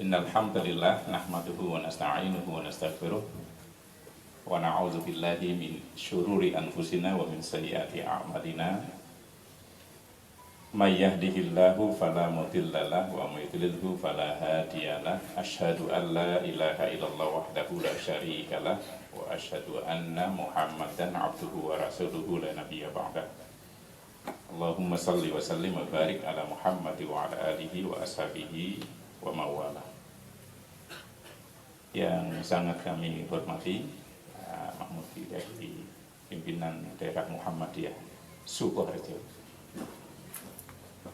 Innal hamdalillah nahmaduhu wa nasta'inuhu wa nastaghfiruh wa na'udzu billahi min syururi anfusina wa min sayyiati a'malina. May yahdihillahu fala mudhillalah wa may yudlilhu fala hadiyalah. Asyhadu an la ilaha illallah wahdahu la syarikalah wa asyhadu anna Muhammadan abduhu wa rasuluhu la nabiyya ba'dah. Allahumma salli wa sallim wa barik ala Muhammad wa ala alihi wa ashabihi wa mawala. Yang sangat kami hormati Mahmud dari pimpinan daerah Muhammadiyah Sukoharjo,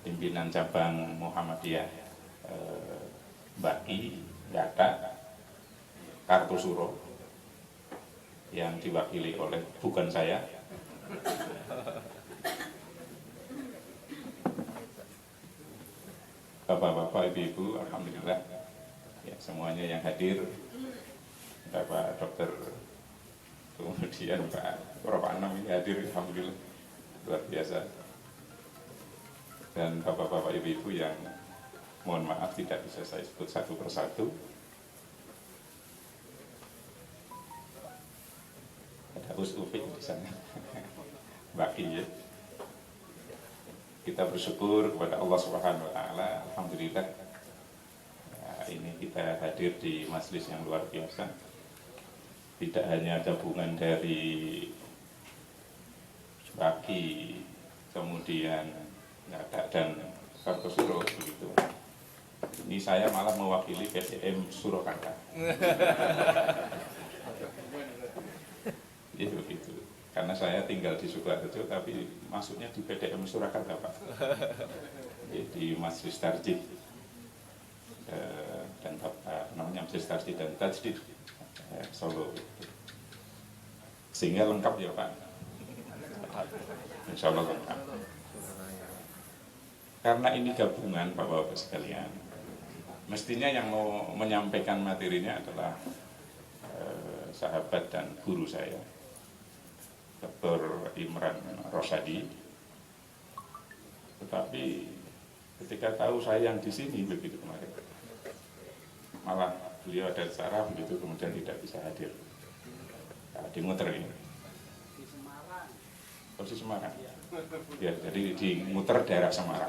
pimpinan cabang Muhammadiyah Baki, Gata, Kartosuro, yang diwakili oleh bukan saya, Bapak-bapak, ibu-ibu, alhamdulillah ya, semuanya yang hadir, Bapak Dokter, kemudian Prof. Anam ini hadir, alhamdulillah luar biasa. Dan bapak-bapak, ibu-ibu yang mohon maaf tidak bisa saya sebut satu persatu. Ada Ufik di sana, Baki ya. Kita bersyukur kepada Allah Subhanahu wa Ta'ala, alhamdulillah ya, ini kita hadir di majelis yang luar biasa. Tidak hanya gabungan dari Baki, kemudian Gata dan Kartosuro begitu. Ini saya malah mewakili PDM Surakarta. Ya begitu. Karena saya tinggal di Sukoharjo, tapi masuknya di PDM Surakarta, Pak. Di Majelis Tarjih dan namanya Majelis Tarjih dan Tajdid Solo. Sehingga lengkap ya, Pak. Insya Allah lengkap. Karena ini gabungan, Bapak-bapak sekalian, mestinya yang mau menyampaikan materinya adalah sahabat dan guru saya, Dr. Imran Rosadi. Tetapi ketika tahu saya yang di sini begitu kemarin, malah beliau ada acara begitu kemudian tidak bisa hadir. Nah, di muter ini. Di Semarang. Oh, di Semarang. Ya, jadi di muter daerah Semarang.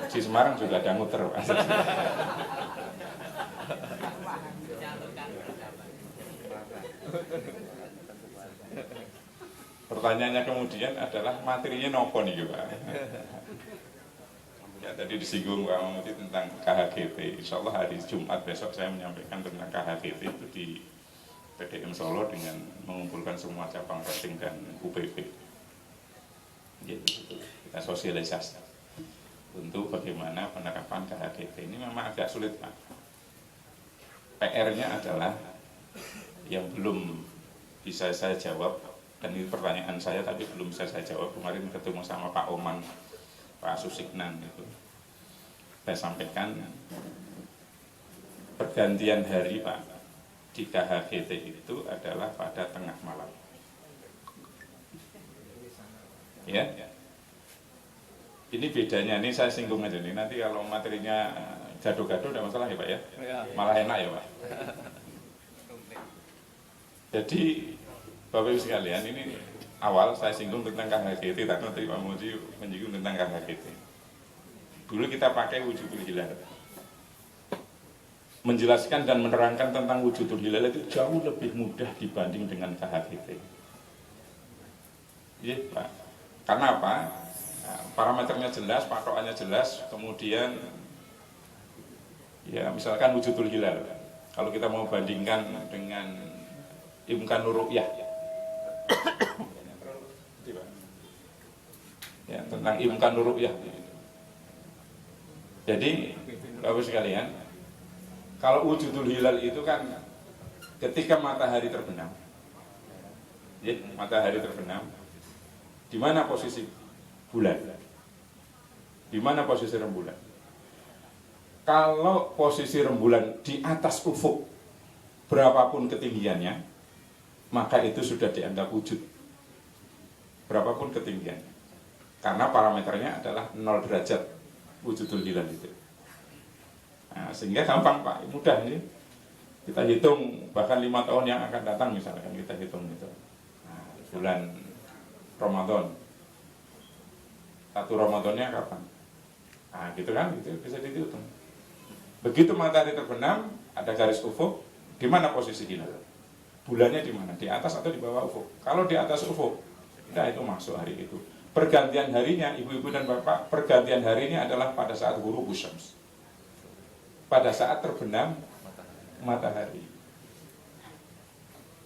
Di Semarang juga ada muter. Pertanyaannya kemudian adalah materinya nopo nih Pak. Ya, tadi disinggung Pak Mahmudi tentang KHGT. Insya Allah hari Jumat besok saya menyampaikan tentang KHGT itu di PDM Solo dengan mengumpulkan semua cabang rating dan UPP. Gitu, kita sosialisasi untuk bagaimana penerapan KHGT. Ini memang agak sulit Pak. PR-nya adalah yang belum bisa saya jawab, dan ini pertanyaan saya tapi belum bisa saya jawab. Kemarin ketemu sama Pak Oman, Pak Susiknan itu, saya sampaikan pergantian hari Pak di KHGT itu adalah pada tengah malam. Ya, ini bedanya, ini saya singgung aja nih. Nanti kalau materinya gaduh-gaduh tidak masalah ya Pak ya, malah enak ya Pak. Jadi Bapak Ibu sekalian, ini awal saya singgung tentang KHGT, tadi Pak Moji menyinggung tentang KHGT. Dulu kita pakai wujudul hilal. Menjelaskan dan menerangkan tentang wujudul hilal itu jauh lebih mudah dibanding dengan KHGT. Iya Pak. Karena apa? Nah, parameternya jelas, patokannya jelas, kemudian ya misalkan wujudul hilal. Kalau kita mau bandingkan dengan Imkanur Ru'yah ya, tentang Imkanur Ru'yah. Jadi Bapak sekalian, kalau wujudul hilal itu kan ketika matahari terbenam, ya, matahari terbenam, di mana posisi bulan? Di mana posisi rembulan? Kalau posisi rembulan di atas ufuk berapapun ketinggiannya, maka itu sudah dianggap wujud. Berapapun ketinggiannya. Karena parameternya adalah 0 derajat wujudul hilal itu. Nah, sehingga gampang Pak, mudah ini. Kita hitung bahkan 5 tahun yang akan datang misalkan kita hitung itu. Nah, bulan Ramadan. 1 Ramadannya kapan? Nah, gitu kan, itu bisa dihitung. Begitu matahari terbenam, ada garis ufuk, di mana posisi hilal? Bulannya di mana? Di atas atau di bawah ufuk? Kalau di atas ufuk, nah itu masuk hari itu. Pergantian harinya, ibu-ibu dan bapak, pergantian harinya adalah pada saat ghurubus syams. Pada saat terbenam matahari.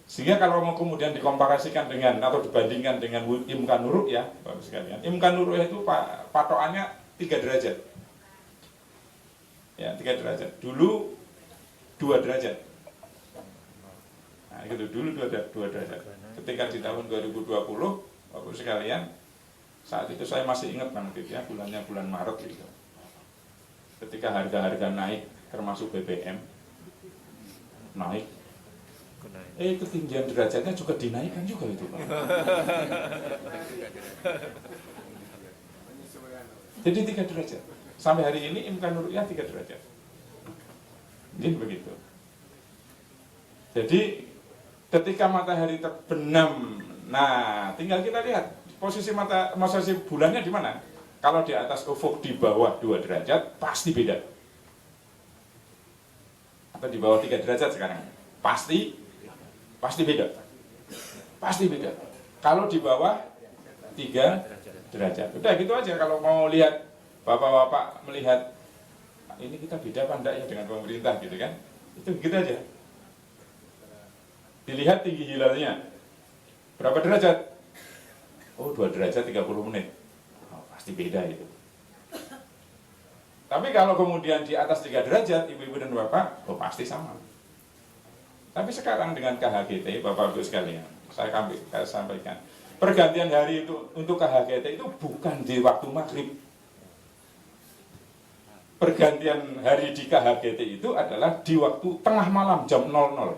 Sehingga kalau mau kemudian dikomparasikan dengan atau dibandingkan dengan imkan ru'yah, Bapak sekalian, imkan ru'yah itu patokannya 3 derajat. Ya, 3 derajat. Dulu 2 derajat. Nah, gitu dulu 2 derajat. Ketika di tahun 2020, Bapak sekalian, saat itu saya masih ingat banget ya, bulannya bulan Maret gitu. Ketika harga-harga naik, termasuk BBM naik, ketinggian derajatnya juga dinaikkan juga itu Pak. Jadi 3 derajat. Sampai hari ini imkan ru'yah 3 derajat. Jadi begitu. Jadi ketika matahari terbenam, nah tinggal kita lihat posisi bulannya di mana. Kalau di atas ufuk di bawah 2 derajat pasti beda. Atau di bawah 3 derajat sekarang. Pasti beda. Pasti beda. Kalau di bawah 3 derajat. Udah gitu aja kalau mau lihat bapak-bapak melihat ini kita beda apa enggak ya dengan pemerintah gitu kan. Itu gitu aja. Dilihat tinggi hilalnya. Berapa derajat? Oh, 2 derajat 30 menit. Oh, pasti beda itu. Tapi kalau kemudian di atas 3 derajat, ibu-ibu dan bapak, oh pasti sama. Tapi sekarang dengan KHGT, Bapak Ibu sekalian, saya sampaikan, pergantian hari itu untuk KHGT itu bukan di waktu maghrib. Pergantian hari di KHGT itu adalah di waktu tengah malam jam 00.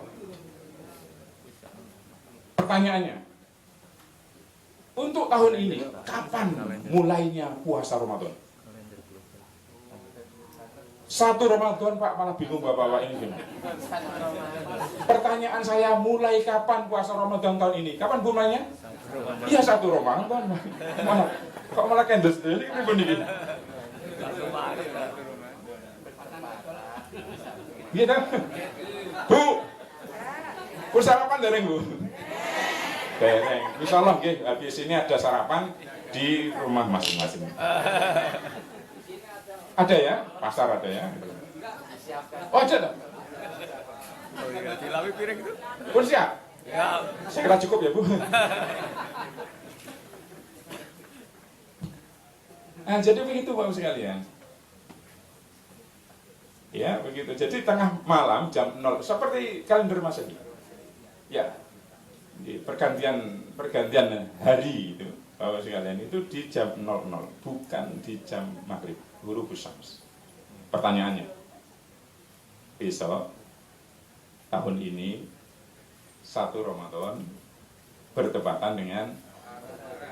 Pertanyaannya, untuk tahun ini kapan mulainya puasa Ramadan? 1 Ramadan Pak, malah bingung Bapak-bapak ini gimana? Pertanyaan saya, mulai kapan puasa Ramadan tahun ini? Kapan mulainya? Iya 1 Ramadan. Malah, kok malah kendes ini begini? Iya kan? Bu, pun sarapan dereng Bu? Dereng. Insyaallah nggih, habis ini ada sarapan di rumah masing-masing. Ada ya, pasar ada ya. Oh ada tak? Oh iya, dilawi piring itu? Pun siap? Ya. Saya kira cukup ya Bu. Nah jadi begitu Bapak sekalian. Ya begitu, jadi tengah malam jam 0, seperti kalender Masehi. Ya, di pergantian hari itu Bapak sekalian itu di jam 00, bukan di jam maghrib. Ghurubus syams. Pertanyaannya, besok tahun ini 1 Ramadan bertepatan dengan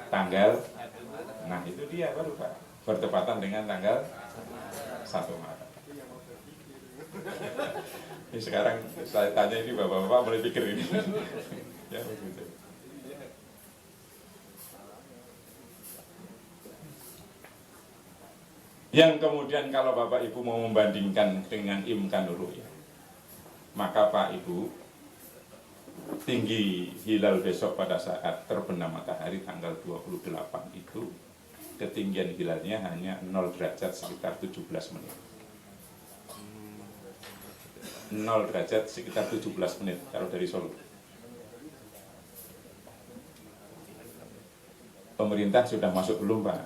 tanggal, nah itu dia baru Pak, bertepatan dengan tanggal 1 Maret. Ini sekarang saya tanya ini bapak-bapak mulai pikir ini. Ya begitu. Yang kemudian kalau Bapak Ibu mau membandingkan dengan imkan ru'yah, maka Pak Ibu, tinggi hilal besok pada saat terbenam matahari tanggal 28 itu, ketinggian hilalnya hanya 0 derajat sekitar 17 menit. 0 derajat sekitar 17 menit kalau dari Solo. Pemerintah sudah masuk belum Pak?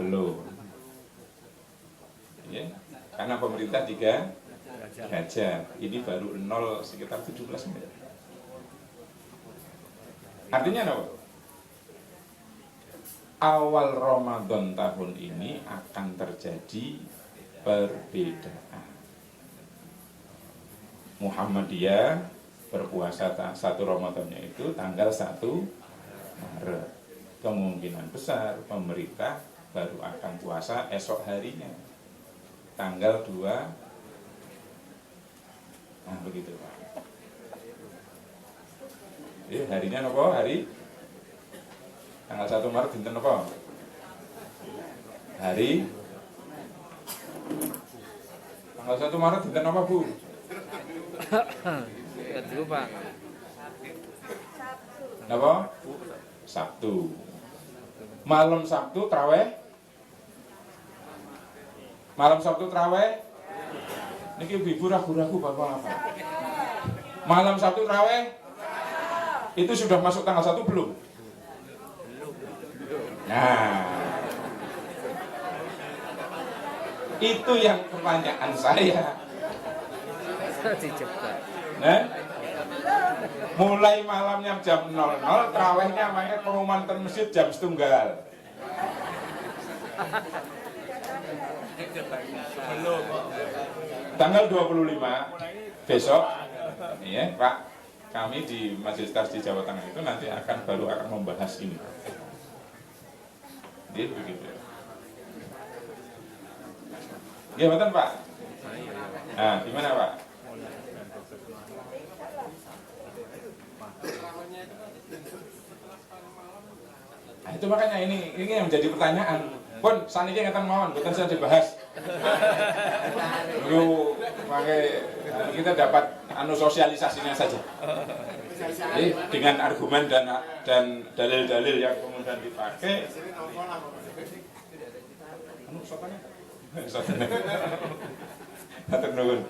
Belum. Ya, karena pemerintah 3 derajat, ini baru 0 sekitar 17 menit. Artinya apa? Awal Ramadan tahun ini akan terjadi perbedaan. Muhammadiyah berpuasa 1 Ramadannya itu tanggal 1 Maret. kemungkinan besar pemerintah baru akan puasa esok harinya, tanggal 2. Nah begitu Pak. Harinya apa? Hari tanggal 1 Maret dinten apa? Hari tanggal 1 Maret dinten apa Bu? Ya dulu Pak. Apa? Sabtu. Malam Sabtu traweh. Malam Sabtu traweh. Niki ibu ragu-ragu bapak apa? Malam Sabtu traweh. Itu sudah masuk tanggal 1 belum? Nah, itu yang pertanyaan saya. Nah, mulai malamnya jam 00, trawehnya makanya pengumuman ke masjid jam 1:00. Tanggal 25 besok, ya Pak, kami di Majelis Tarjih Jawa Tengah itu nanti baru akan membahas ini. Jadi begitu. Ya betul Pak. Nah, gimana Pak? Nah, itu makanya ini yang menjadi pertanyaan. Pun saniki ngeten mawon, mboten saya dibahas. Dulu pakai kita dapat sosialisasinya saja. Jadi dengan argumen dan dalil-dalil yang kemudian dipakai. Hatur nuwun.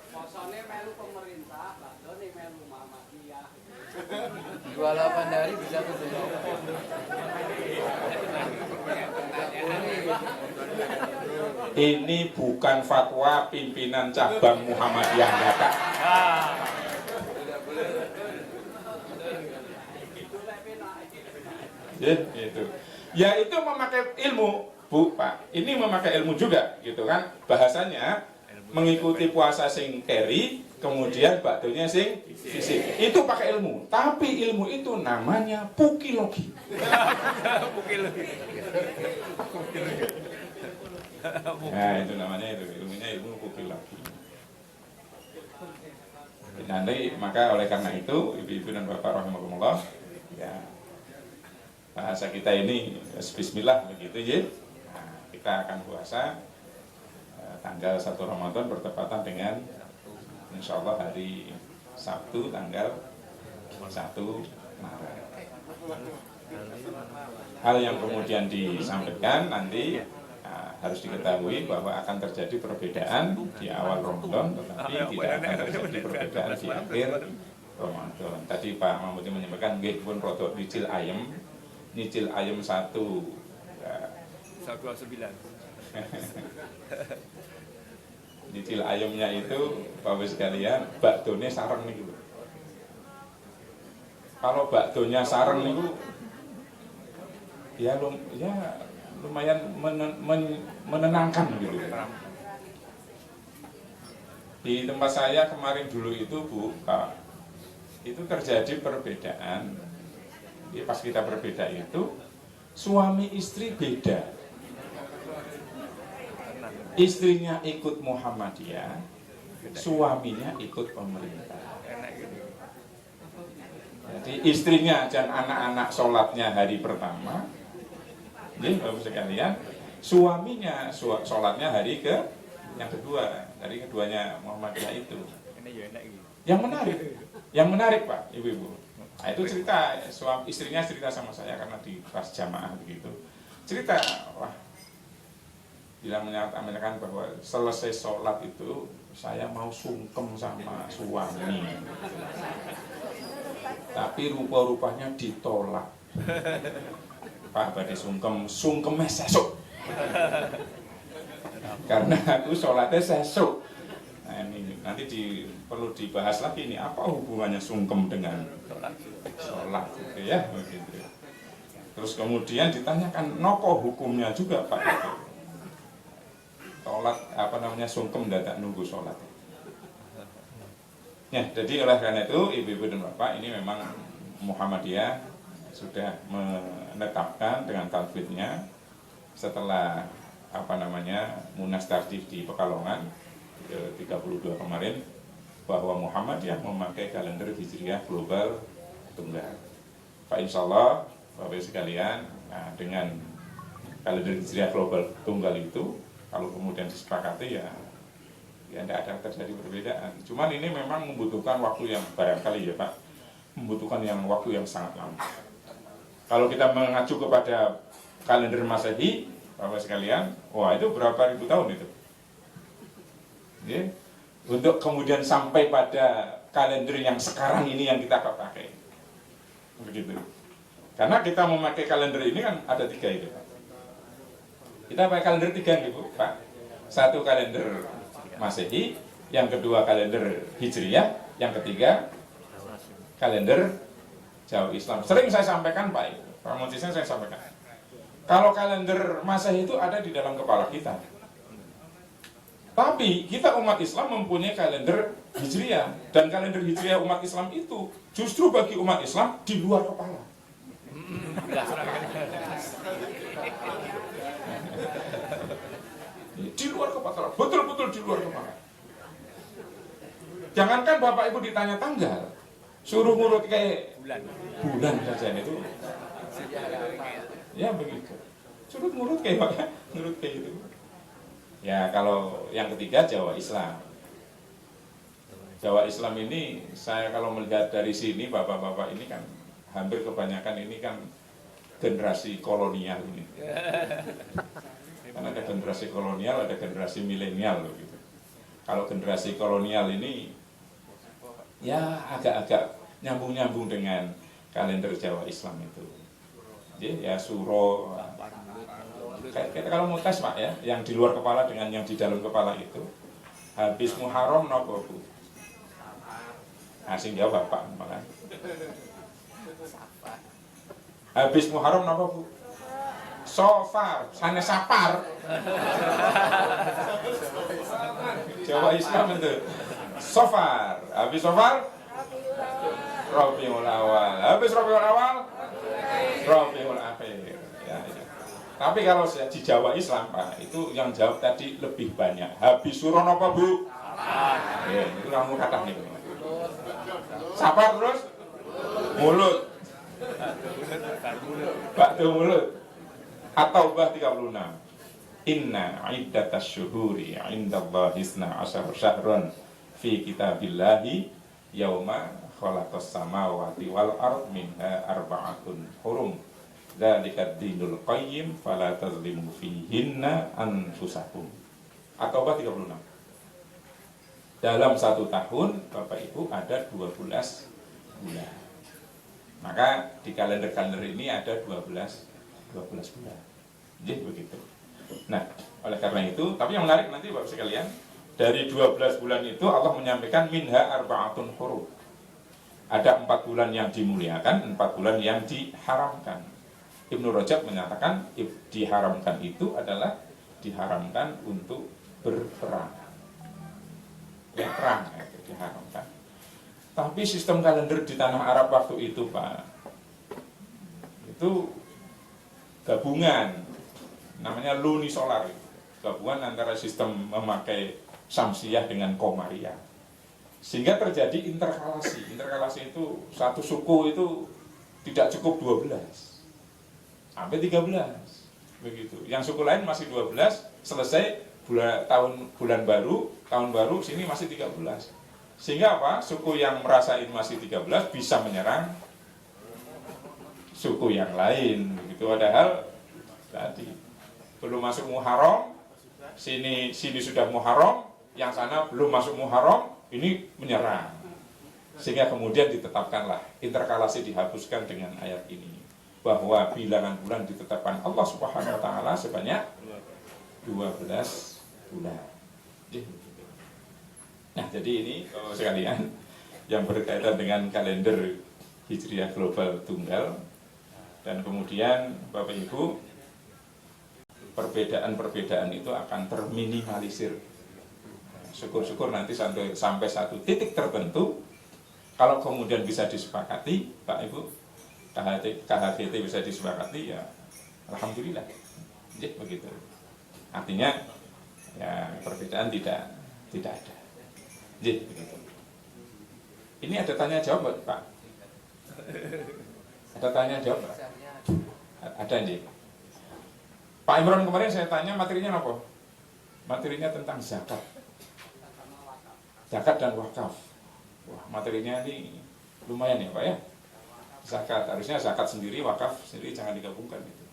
Posone melu pemerintah, badone melu Muhammadiyah. 28 hari bisa ketemu. Ini bukan fatwa pimpinan cabang Muhammadiyah Batak. Ya, itu. Ya itu memakai ilmu, Bu, Pak. Ini memakai ilmu juga, gitu kan? Bahasanya mengikuti puasa sing keri, kemudian bakdonya sing fisik. Itu pakai ilmu. Tapi ilmu itu namanya pukilogi. Nah, itu namanya itu. Ilmunya ilmu pukilogi. Nanti maka oleh karena itu ibu-ibu dan bapak rahimakumullah, ya bahasa kita ini bismillah begitu ya. Nah, kita akan puasa tanggal 1 Ramadan bertepatan dengan insya Allah hari Sabtu tanggal 1 Maret. Hal yang kemudian disampaikan nanti harus diketahui bahwa akan terjadi perbedaan di awal Ramadan, tetapi tidak akan terjadi perbedaan di akhir Ramadan. Tadi Pak Mahmudi menyampaikan nggih pun produk nyicil ayam 1 129. Nyicil ayamnya itu Bapak sekalian, bakdonya sareng nih. Kalau bakdonya sareng niku ya lumayan menenangkan gitu. Di tempat saya kemarin dulu itu Bu, itu terjadi perbedaan. Jadi pas kita berbeda itu suami istri beda. Istrinya ikut Muhammadiyah, suaminya ikut pemerintah. Jadi istrinya dan anak-anak sholatnya hari pertama, jadi Bapak sekalian, suaminya sholatnya hari yang kedua, dari keduanya Muhammadiyah itu. Yang menarik Pak, ibu-ibu. Nah, itu cerita istrinya cerita sama saya karena di kelas jamaah begitu. Cerita, wah, bilang menyatakan bahwa selesai sholat itu saya mau sungkem sama suami, tapi rupa-rupanya ditolak. Pak badhe sungkemnya sesuk. Karena aku sholatnya sesuk. Nah ini nanti perlu dibahas lagi nih, apa hubungannya sungkem dengan sholat gitu ya, begitu. Terus kemudian ditanyakan nopo hukumnya juga Pak itu. Sholat sungkem dadak nunggu sholat. Ya, jadi oleh karena itu ibu-ibu dan bapak ini memang Muhammadiyah sudah menetapkan dengan tanfidnya setelah Munas Tardif di Pekalongan 32 kemarin, bahwa Muhammadiyah memakai kalender Hijriah global tunggal. Pak insyaallah Bapak sekalian, nah, dengan kalender Hijriah global tunggal itu kalau kemudian disepakati ya tidak ada terjadi perbedaan. Cuman ini memang membutuhkan waktu yang barangkali ya Pak, membutuhkan waktu yang sangat lama. Kalau kita mengacu kepada kalender Masehi, Bapak sekalian, wah itu berapa ribu tahun itu? Ya. Untuk kemudian sampai pada kalender yang sekarang ini yang kita pakai, begitu. Karena kita memakai kalender ini kan ada 3 itu Pak. Kita pakai kalender 3 nih Bu, Pak. Satu kalender Masehi, yang kedua kalender Hijriyah, yang ketiga kalender Jawa Islam. Sering saya sampaikan Pak, promosinya saya sampaikan. Kalau kalender Masehi itu ada di dalam kepala kita. Tapi kita umat Islam mempunyai kalender Hijriyah, dan kalender Hijriyah umat Islam itu justru bagi umat Islam di luar kepala. Di luar kepala, betul-betul di luar kepala. Jangankan Bapak Ibu ditanya tanggal, suruh ngurut kayak bulan saja itu. Ya begitu. Suruh ngurut kayak ngurut kayak gitu. Ya kalau yang ketiga Jawa Islam. Jawa Islam ini saya kalau melihat dari sini bapak-bapak ini kan hampir kebanyakan ini kan generasi kolonial ini. Karena ada generasi kolonial, ada generasi milenial gitu. Kalau generasi kolonial ini ya agak-agak nyambung-nyambung dengan kalender Jawa Islam itu. Ya suro. Kita kalau mau tes Pak ya, yang di luar kepala dengan yang di dalam kepala itu, habis Muharram napa Bu? Asing jawab Bapak malah. Habis Muharram napa Bu? Sofar, sana sapar. Jawa Islam itu. Sofar, habis Sofar Rabiul Awal, habis Rabiul Awal Rabiul Akhir. Ya. Tapi kalau di Jawa Islam Pak, itu yang jawab tadi lebih banyak. Habis suruh apa Bu? Ya, itu kamu kata nih. Sapar terus mulut. Baktu mulut. At-Taubah 36. Inna iddatas syuhuri indallahi 12 syahrun fi kitabillahi yauma khalaqas samawati wal ard minha arba'atun hurum. Dzalika dinul qayyim fala tazlimu fihinna anfusakum. At-Taubah 36. Dalam 1 tahun Bapak Ibu ada 12 bulan. Maka di kalender-kalender ini ada 12 bulan. Jadi begitu. Nah, oleh karena itu, tapi yang menarik nanti Bapak sekalian, dari 12 bulan itu Allah menyampaikan minha arba'atun hurum. Ada 4 bulan yang dimuliakan, 4 bulan yang diharamkan. Ibnu Rajab menyatakan diharamkan itu adalah diharamkan untuk berperang. Ya, perang itu diharamkan. Tapi sistem kalender di tanah Arab waktu itu Pak, itu gabungan, namanya lunisolar, gabungan antara sistem memakai Syamsiyah dengan Qamariyah, sehingga terjadi interkalasi. Interkalasi itu satu suku itu tidak cukup 12, sampai 13 begitu. Yang suku lain masih 12, selesai bulan baru, tahun baru sini masih 13. Sehingga apa? Suku yang merasa ini masih 13 bisa menyerang suku yang lain begitu. Padahal tadi belum masuk Muharram, sini sudah Muharram, yang sana belum masuk Muharram, ini menyerang. Sehingga kemudian ditetapkanlah, interkalasi dihapuskan dengan ayat ini, bahwa bilangan bulan ditetapkan Allah Subhanahu wa taala sebanyak 12 bulan. Nah, jadi ini sekalian yang berkaitan dengan kalender Hijriah global tunggal. Dan kemudian Bapak Ibu, perbedaan-perbedaan itu akan terminimalisir. Syukur-syukur nanti sampai satu titik tertentu, kalau kemudian bisa disepakati Pak Ibu, KHGT bisa disepakati ya alhamdulillah. Jadi begitu. Artinya ya perbedaan tidak ada. Jadi begitu. Ini ada tanya jawab Pak? Ada tanya jawab Pak? Ada nih. Pak Imron kemarin saya tanya materinya apa? Materinya tentang zakat. Zakat dan wakaf. Wah, materinya ini lumayan ya Pak ya. Zakat, harusnya zakat sendiri, wakaf sendiri jangan digabungkan gitu.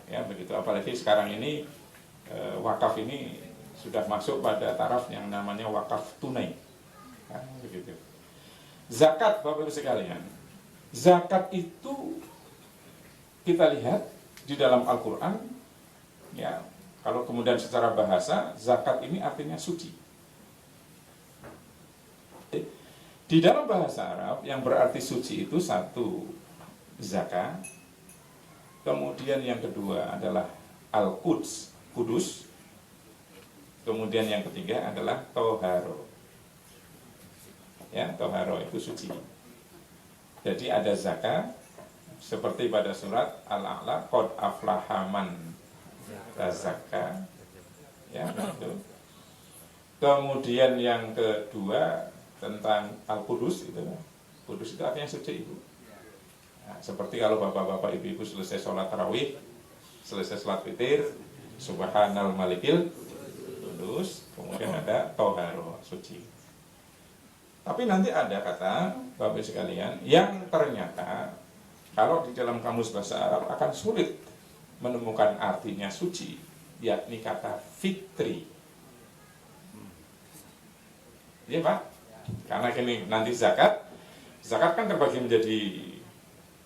Ya begitu, apalagi sekarang ini wakaf ini sudah masuk pada taraf yang namanya wakaf tunai. Nah, begitu. Zakat Bapak Ibu sekalian. Zakat itu kita lihat di dalam Al-Qur'an ya, kalau kemudian secara bahasa zakat ini artinya suci. Di dalam bahasa Arab yang berarti suci itu satu zakat, kemudian yang kedua adalah al-quds, kudus, kemudian yang ketiga adalah toharo. Ya, toharo itu suci. Jadi ada zakat seperti pada surat Al-A'la, qad aflaha man tazakka. Ya, itu. Kemudian yang kedua tentang al-qudus itu. Kudus itu artinya suci itu. Nah, seperti kalau bapak-bapak ibu-ibu selesai sholat tarawih, selesai sholat witir, subhanal malikil kudus, kemudian ada toharo, suci. Tapi nanti ada kata bapak sekalian yang ternyata kalau di dalam kamus bahasa Arab akan sulit menemukan artinya suci, yakni kata fitri. Iya Pak? Karena ini nanti zakat kan terbagi menjadi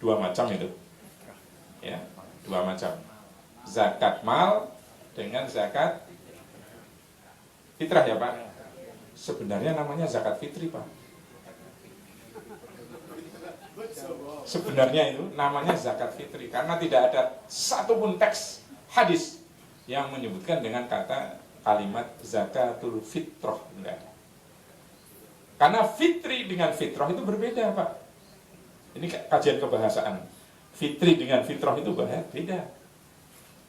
dua macam itu. Ya, dua macam. Zakat mal dengan zakat fitrah ya Pak. Sebenarnya namanya zakat fitri Pak. Sebenarnya itu namanya zakat fitri karena tidak ada satupun teks hadis yang menyebutkan dengan kata kalimat zakatul fitrah, enggak ada. Karena fitri dengan fitrah itu berbeda Pak. Ini kajian kebahasaan. Fitri dengan fitrah itu beda.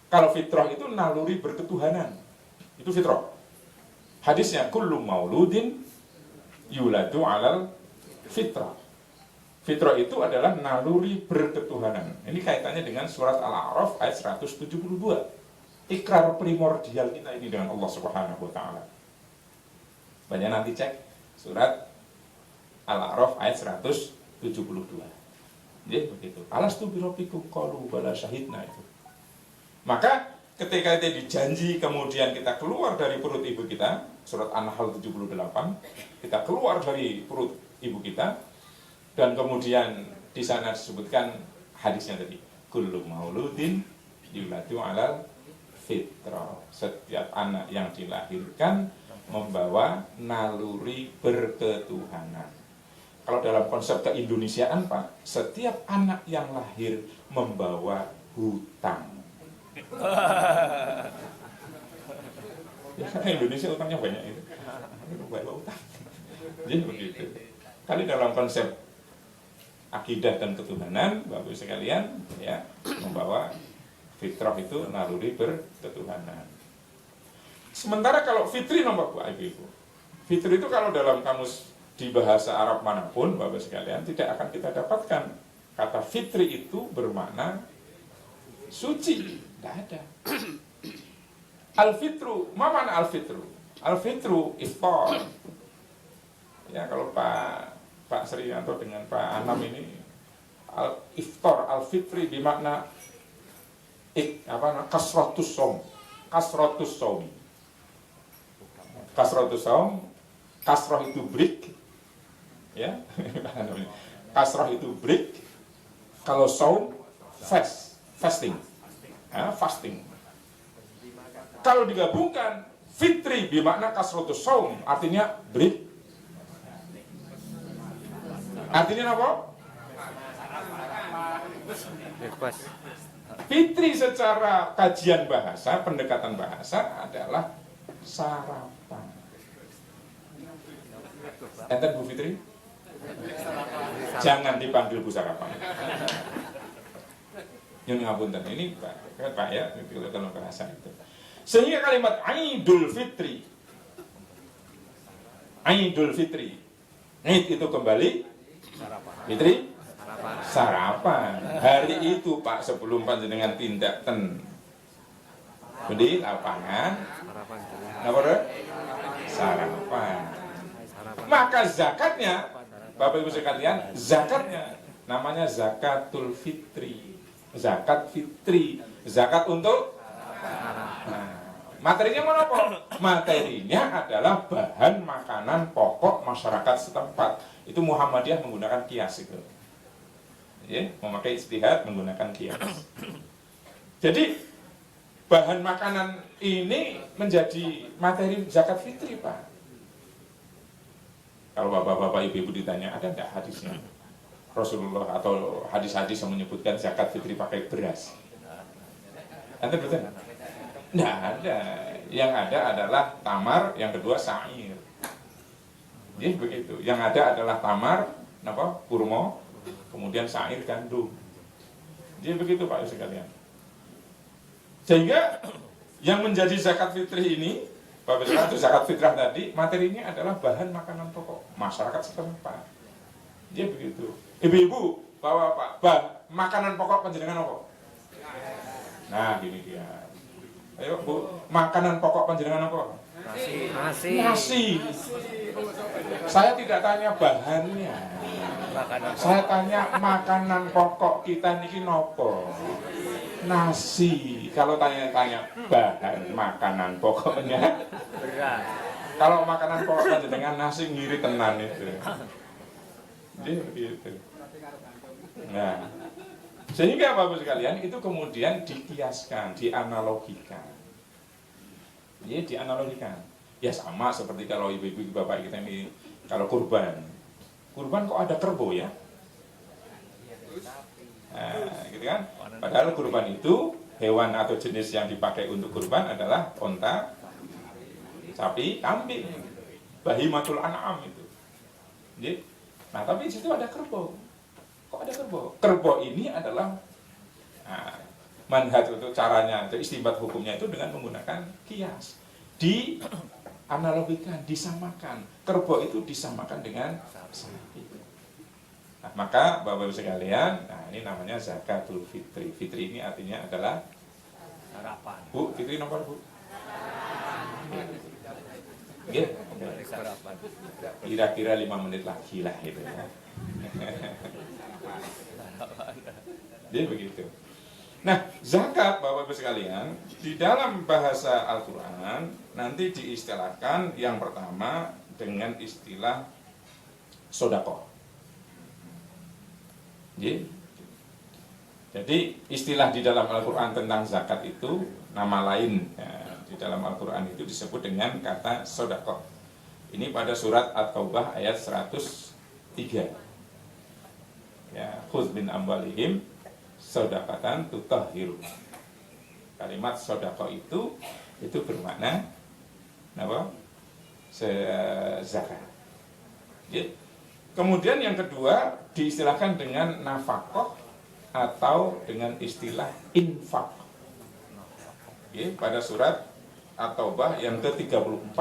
Kalau fitrah itu naluri berketuhanan, itu fitrah. Hadisnya kullu mauludin yuladu alal fitrah. Fitrah itu adalah naluri berketuhanan. Ini kaitannya dengan surat Al-A'raf ayat 172. Ikrar primordial kita ini dengan Allah Subhanahu wa taala. Banyak nanti cek surat Al-A'raf ayat 172. Jadi begitu. Alastu birabbikum qalu bala syahidna itu. Maka ketika itu dijanji kemudian kita keluar dari perut ibu kita, surat An-Nahl 78, kita keluar dari perut ibu kita dan kemudian di sana disebutkan hadisnya tadi, kullu mauludin yuladu alal fitrah. Setiap anak yang dilahirkan membawa naluri berketuhanan. Kalau dalam konsep keindonesiaan Pak, setiap anak yang lahir membawa hutang. Ya karena Indonesia utangnya banyak itu. Bawa utang. Jadi begitu. Kali dalam konsep akidah dan ketuhanan, Bapak Ibu sekalian, ya, membawa fitrah itu naluri berketuhanan. Sementara kalau fitri nomor Bapak Ibu, fitri itu kalau dalam kamus di bahasa Arab manapun, Bapak sekalian, tidak akan kita dapatkan kata fitri itu bermakna suci. Tidak ada. Al-fitru, mana al-fitru? Al-fitru iftar. Ya kalau Pak Srianto dengan Pak Anam ini al-iftar, al-fitri bermakna kasratus saum. Kasratus saum. Kasratus saum, kasrah itu break. Ya. Kasrah itu break. Kalau saum fasting. Ya, fasting. Kalau digabungkan fitri bermakna kasratus saum, artinya break. Artinya apa? Fitri secara kajian bahasa, pendekatan bahasa adalah sarapan. Enten Bu Fitri? Jangan dipanggil Bu Sarapan. Nyun ngapunten ini Pak ya, kalau bahasa itu. Sehingga kalimat Idul Fitri, Idul Fitri, Id itu kembali, Fitri, sarapan. Hari itu Pak sebelum panjenengan tindak di lapangan, sarapan. Maka zakatnya, Bapak Ibu sekalian, zakatnya namanya zakatul fitri, zakat fitri, zakat untuk. Nah, materinya mana Pak? Materinya adalah bahan makanan pokok masyarakat setempat. Itu Muhammadiyah menggunakan kias itu. Ya, memakai ijtihad menggunakan kias. Jadi bahan makanan ini menjadi materi zakat fitri Pak. Kalau bapak-bapak ibu-ibu ditanya ada enggak hadisnya Rasulullah atau hadis-hadis yang menyebutkan zakat fitri pakai beras? Ada betul? Enggak ada. Yang ada adalah tamar, yang kedua sa'ir. Jadi begitu. Yang ada adalah tamar, kurma, kemudian sa'ir gandum. Jadi begitu Pak sekalian. Sehingga yang menjadi zakat fitri ini, Bapak itu zakat fitrah tadi, materinya adalah bahan makanan pokok masyarakat setempat. Jadi begitu. Ibu-ibu, bapak, makanan pokok panjenengan apa? Nah, gini dia. Ayo Bu, makanan pokok panjenengan apa? Nasi. Saya tidak tanya bahannya. Saya tanya makanan pokok kita niki nopo? Nasi. Kalau tanya-tanya bahan makanan pokoknya beras. Kalau makanan pokok dengan nasi ngiri tenan itu. Jadi begitu. Nah, sehingga Bapak sekalian itu kemudian dikiaskan, dianalogikan. Jadi dianalogikan. Ya sama seperti kalau ibu-ibu bapak kita ini kalau kurban. Kurban kok ada kerbau ya? Nah, gitu kan? Padahal kurban itu hewan atau jenis yang dipakai untuk kurban adalah onta, sapi, kambing, bahimatul an'am itu. Jadi, nah tapi di situ ada kerbau. Kok ada kerbau? Kerbau ini adalah manhaj untuk caranya, untuk istinbat hukumnya itu dengan menggunakan kias. Dianalogikan, disamakan. Kerbau itu disamakan dengan sapi. Nah, maka Bapak-Ibu sekalian, nah ini namanya zakatul fitri. Fitri ini artinya adalah sarapan. Bu, fitri nomor Bu? Iya. Kira-kira 5 menit lagi lah gitu ya. Jadi begitu. Nah, zakat Bapak-Ibu sekalian, di dalam bahasa Al-Quran nanti diistilahkan yang pertama dengan istilah sodaqah. Jadi istilah di dalam Al-Quran tentang zakat itu nama lain ya, di dalam Al-Quran itu disebut dengan kata sodaqah. Ini pada surat At-Taubah ayat 103. Ya, khudz min amwalihim sodaqatan tutahhiru. Kalimat sodaqah itu bermakna apa? Zakat. Ya. Kemudian yang kedua diistilahkan dengan nafkah atau dengan istilah infak. Oke, pada surat At-Taubah yang ke-34.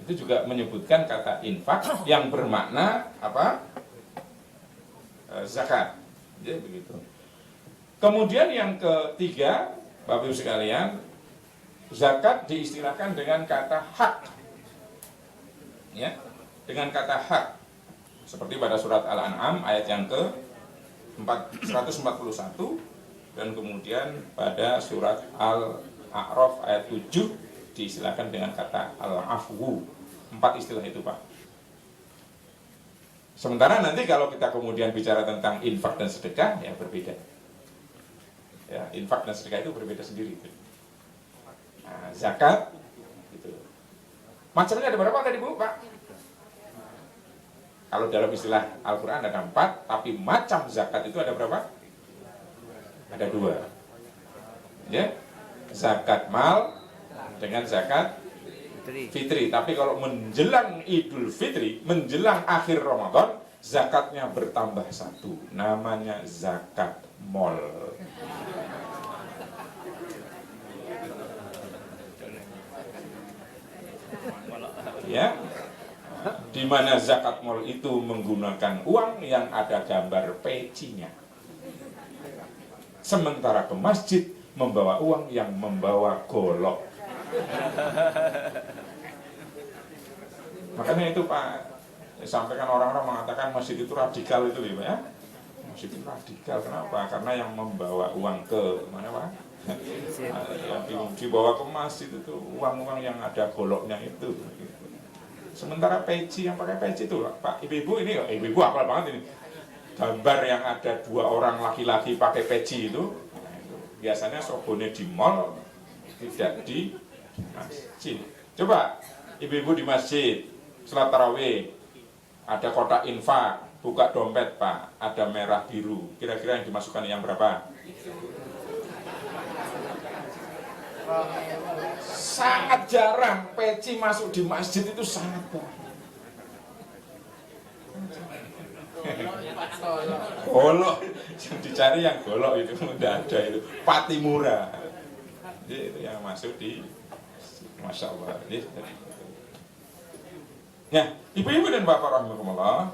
Itu juga menyebutkan kata infak yang bermakna apa? Zakat. Jadi begitu. Kemudian yang ketiga, Bapak Ibu sekalian, zakat diistilahkan dengan kata hak. Ya. Dengan kata hak seperti pada surat Al-An'am ayat yang ke 141 dan kemudian pada surat Al-A'raf ayat 7 diistilahkan dengan kata al-afwu. 4 istilah itu Pak. Sementara nanti kalau kita kemudian bicara tentang infak dan sedekah ya berbeda. Ya, infak dan sedekah itu berbeda sendiri. Nah, zakat gitu. Macamnya ada berapa tadi Bu Pak? Kalau dalam istilah Al-Quran ada 4, tapi macam zakat itu ada berapa? Ada 2. Ya, zakat mal dengan zakat fitri. Tapi kalau menjelang Idul Fitri, menjelang akhir Ramadan, zakatnya bertambah 1. Namanya zakat mall. Ya, di mana zakat mal itu menggunakan uang yang ada gambar pecinya. Sementara ke masjid membawa uang yang membawa golok. Makanya itu Pak, sampaikan orang-orang mengatakan masjid itu radikal itu ya. Masjid itu radikal, kenapa? Karena yang membawa uang ke mana Pak? Yang dibawa ke masjid itu uang-uang yang ada goloknya itu. Sementara peci, yang pakai peci itu Pak, ibu-ibu ini, ibu-ibu hafal banget ini. Gambar yang ada 2 orang laki-laki pakai peci itu, biasanya sobone di mall, tidak di masjid. Coba ibu-ibu di masjid salat tarawih, ada kotak infak, buka dompet Pak, ada merah biru, kira-kira yang dimasukkan yang berapa? Sangat jarang peci masuk di masjid, itu sangat jarang. Golok yang dicari, yang golok itu tidak ada, itu pati murah. Jadi itu yang masuk di, masya Allah. Ya, ibu-ibu dan bapak rahimahumullah,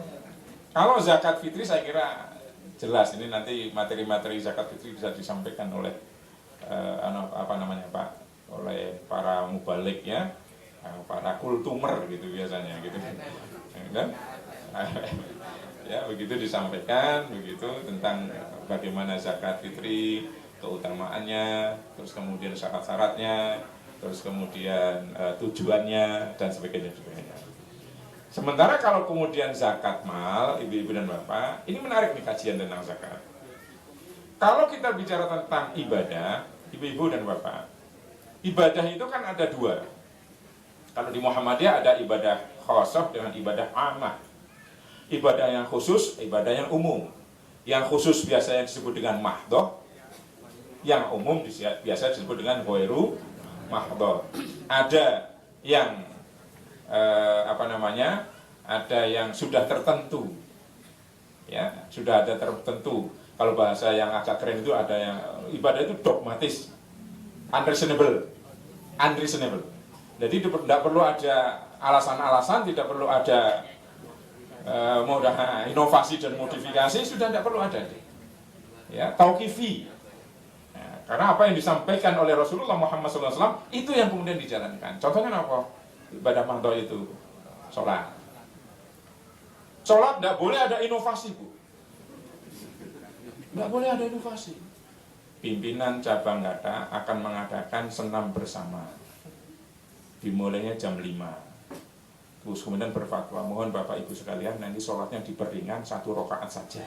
kalau zakat fitri saya kira jelas, ini nanti materi-materi zakat fitri bisa disampaikan oleh apa namanya Pak, oleh para mubalik ya, para kultumer gitu biasanya gitu kan. Ya begitu disampaikan begitu tentang bagaimana zakat fitri, keutamaannya, terus kemudian syarat-syaratnya, terus kemudian tujuannya dan sebagainya. Sementara kalau kemudian zakat mal, ibu-ibu dan bapak, ini menarik nih kajian tentang zakat. Kalau kita bicara tentang ibadah, ibu-ibu dan bapak, ibadah itu kan ada 2. Kalau di Muhammadiyah ada ibadah khusus dengan ibadah amah. Ibadah yang khusus, ibadah yang umum. Yang khusus biasanya disebut dengan mahdoh, yang umum biasa disebut dengan ghairu mahdoh. Ada yang ada yang sudah tertentu, ya sudah ada tertentu. Kalau bahasa yang agak keren itu ada yang ibadah itu dogmatis, unreasonable. Jadi tidak perlu ada alasan-alasan, tidak perlu ada inovasi dan modifikasi, sudah tidak perlu ada. Ya, tauqifi. Ya, karena apa yang disampaikan oleh Rasulullah Muhammad SAW itu yang kemudian dijalankan. Contohnya apa? Ibadah mahdoh itu sholat. Sholat tidak boleh ada inovasi, Bu. Tidak boleh ada inovasi. Pimpinan cabang kata akan mengadakan senam bersama. Dimulainya jam 5. Terus kemudian berfatwa, mohon Bapak Ibu sekalian nanti sholatnya diperingan 1 rakaat saja.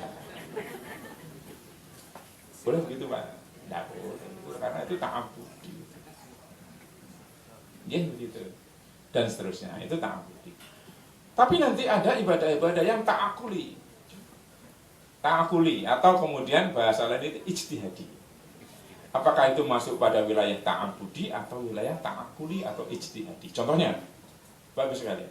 Boleh begitu Pak? Tidak boleh, karena itu ta'abudi. Ya begitu. Dan seterusnya, itu ta'abudi. Tapi nanti ada ibadah-ibadah yang ta'akuli. Ta'akuli, atau kemudian bahasa lain itu ijtihadi. Apakah itu masuk pada wilayah ta'abudi atau wilayah ta'akuli atau ijtihadi? Contohnya, bagus sekali.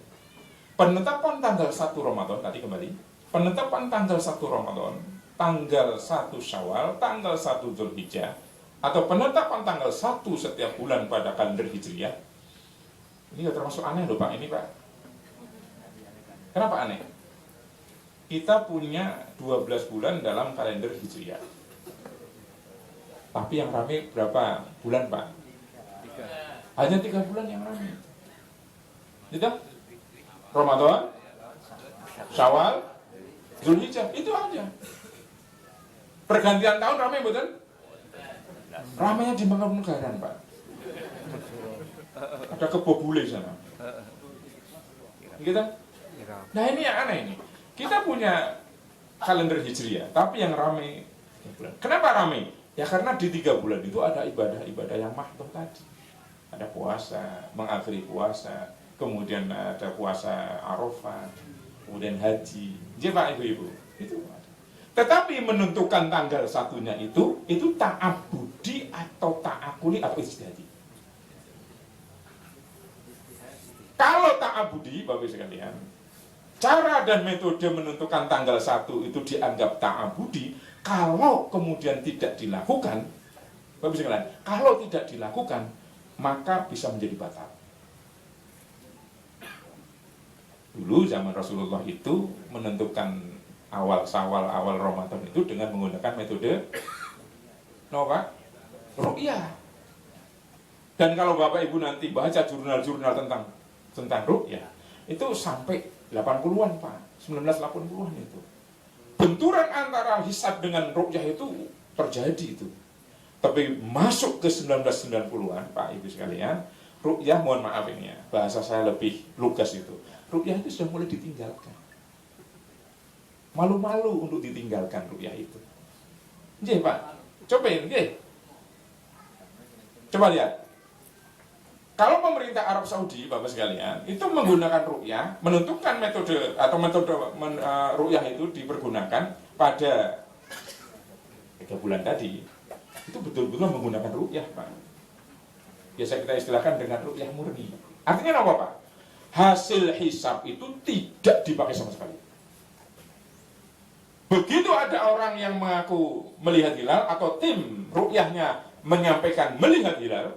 Penetapan tanggal 1 Ramadan, tadi kembali, penetapan tanggal 1 Ramadan, tanggal 1 Syawal, tanggal 1 Dzulhijjah, atau penetapan tanggal 1 setiap bulan pada kalender Hijriah, ini termasuk aneh loh Pak, ini Pak. Kenapa aneh? Kita punya 12 bulan dalam kalender Hijriah. Tapi yang ramai berapa bulan Pak? 3. Hanya 3 bulan yang ramai. Gitu? Ramadan, Syawal, Dzulhijjah, itu aja. Pergantian tahun ramai betul? Ramainya di Mangkunegaran Pak. Ada kebo bule sana. Gitu? Nah ini yang aneh ini. Kita punya kalender Hijriah, tapi yang ramai. Kenapa ramai? Ya karena di 3 bulan itu ada ibadah-ibadah yang mahdoh tadi. Ada puasa, mengakhiri puasa, kemudian ada puasa Arafah, kemudian haji. Jadi Pak Ibu-ibu, itu ada. Tetapi menentukan tanggal satunya itu ta'abudi atau ta'akuli atau ijtihadi. Kalau ta'abudi, Bapak sekalian, cara dan metode menentukan tanggal 1 itu dianggap ta'abudi Kalau kemudian tidak dilakukan, Bapak sekalian, kalau tidak dilakukan, maka bisa menjadi batal. Dulu zaman Rasulullah itu menentukan awal Syawal, awal Ramadan itu dengan menggunakan metode ruqyah. Dan kalau Bapak Ibu nanti baca jurnal-jurnal tentang ruqyah, itu sampai 80-an Pak, 1980-an itu. Benturan antara hisab dengan ruqyah itu terjadi itu. Tapi masuk ke 1990-an Pak Ibu sekalian, ruqyah, mohon maaf ini ya, bahasa saya lebih lugas itu. Ruqyah itu sudah mulai ditinggalkan. Malu-malu untuk ditinggalkan ruqyah itu. Nggih Pak, cobain nggih. Coba lihat. Kalau pemerintah Arab Saudi, Bapak sekalian, itu menggunakan ruqyah, menentukan metode ruqyah itu dipergunakan pada 3 bulan tadi. Itu betul-betul menggunakan ruqyah, Pak. Biasa kita istilahkan dengan ruqyah murni. Artinya apa, Pak? Hasil hisab itu tidak dipakai sama sekali. Begitu ada orang yang mengaku melihat hilal atau tim ruqyahnya menyampaikan melihat hilal,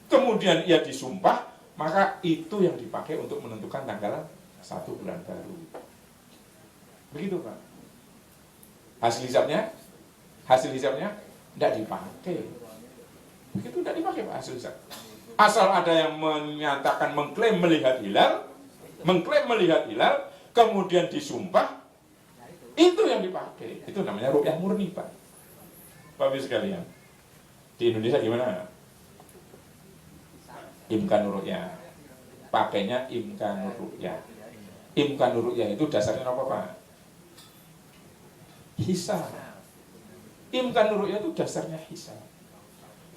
kemudian ia disumpah, maka itu yang dipakai untuk menentukan tanggal 1 bulan baru. Begitu, Pak. Hasil hisabnya tidak dipakai. Begitu tidak dipakai Pak hasil hisab. Asal ada yang menyatakan mengklaim melihat hilal, kemudian disumpah, itu yang dipakai. Itu namanya ruqyah murni, Pak. Bapak sekalian, di Indonesia gimana? Imkanur ruqyah. Pakainya imkanur ruqyah. Imkanur ruqyah itu dasarnya apa, Pak? Hisab. Imkanur ruqyah itu dasarnya hisab.